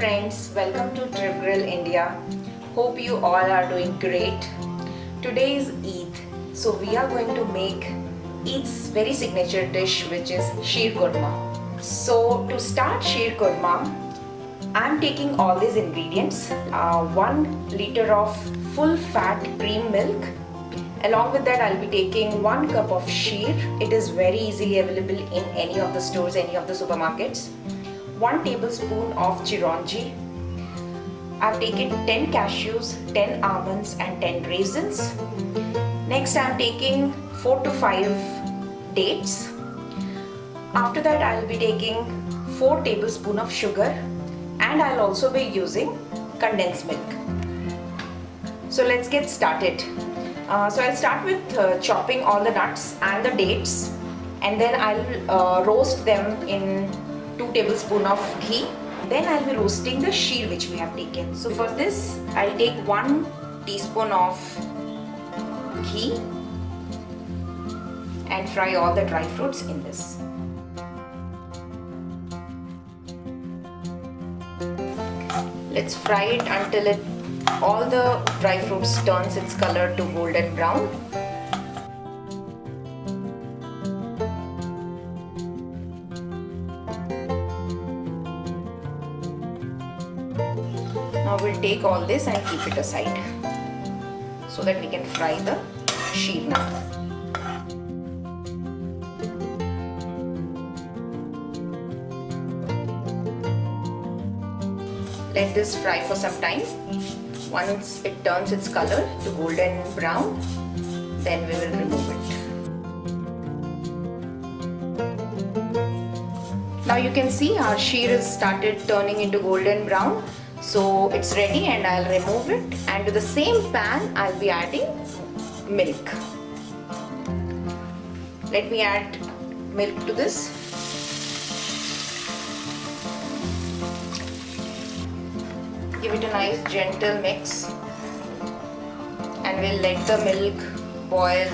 friends, welcome to Trip Grill India. Hope you all are doing great. Today is Eid, so we are going to make Eid's very signature dish, which is Sheer Khurma. So to start Sheer Khurma, I am taking all these ingredients, 1 liter of full fat cream milk. Along with that, I'll be taking 1 cup of sheer. It is very easily available in any of the stores, any of the supermarkets. 1 tablespoon of chironji. I've taken 10 cashews, 10 almonds and 10 raisins. Next, I'm taking 4 to 5 dates. After that, I'll be taking 4 tablespoons of sugar, and I'll also be using condensed milk. So let's get started. So I'll start with chopping all the nuts and the dates, and then I'll roast them in 2 tablespoons of ghee. Then I'll be roasting the sheer which we have taken. So for this, I'll take 1 teaspoon of ghee and fry all the dry fruits in this. Let's fry it until all the dry fruits turns its color to golden brown. Now we'll take all this and keep it aside so that we can fry the sheer now. Let this fry for some time. Once it turns its color to golden brown, then we will remove it. Now you can see our sheer has started turning into golden brown. So it's ready, and I'll remove it, and to the same pan I'll be adding milk. Let me add milk to this. Give it a nice gentle mix, and we'll let the milk boil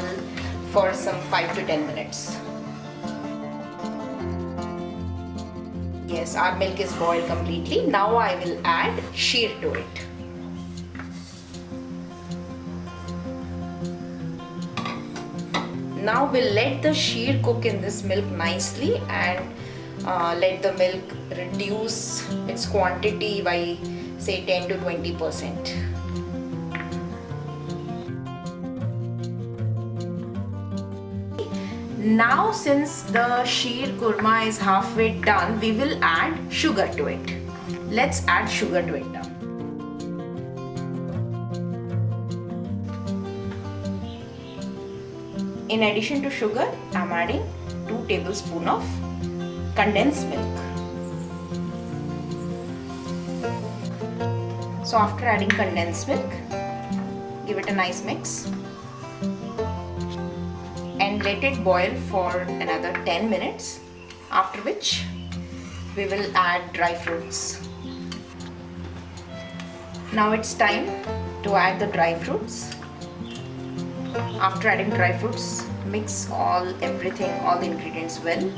for some 5 to 10 minutes. Yes, our milk is boiled completely. Now I will add sheer to it. Now we'll let the sheer cook in this milk nicely, and let the milk reduce its quantity by say 10 to 20%. Now since the sheer khurma is halfway done, we will add sugar to it. Let's add sugar to it now. In addition to sugar, I am adding 2 tablespoons of condensed milk. So after adding condensed milk, give it a nice mix and let it boil for another 10 minutes, after which we will add dry fruits. Now it's time to add the dry fruits. After adding dry fruits, mix all the ingredients well,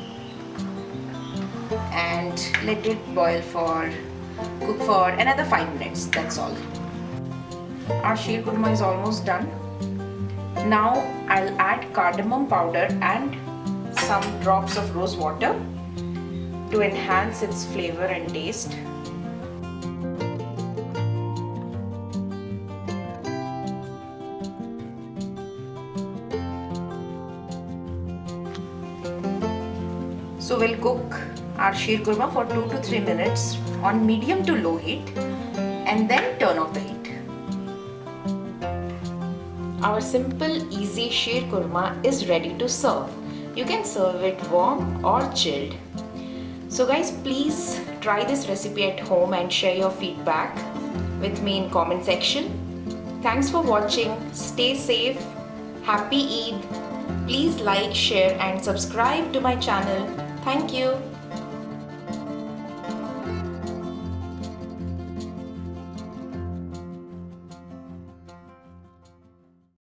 and let it cook for another 5 minutes. That's all. Our sheer khurma is almost done. Now I'll add cardamom powder and some drops of rose water to enhance its flavor and taste. So we'll cook our sheer khurma for 2 to 3 minutes on medium to low heat, and then turn off the heat. Our simple, easy sheer khurma is ready to serve. You can serve it warm or chilled. So guys, please try this recipe at home and share your feedback with me in comment section. Thanks for watching. Stay safe. Happy Eid. Please like, share and subscribe to my channel. Thank you.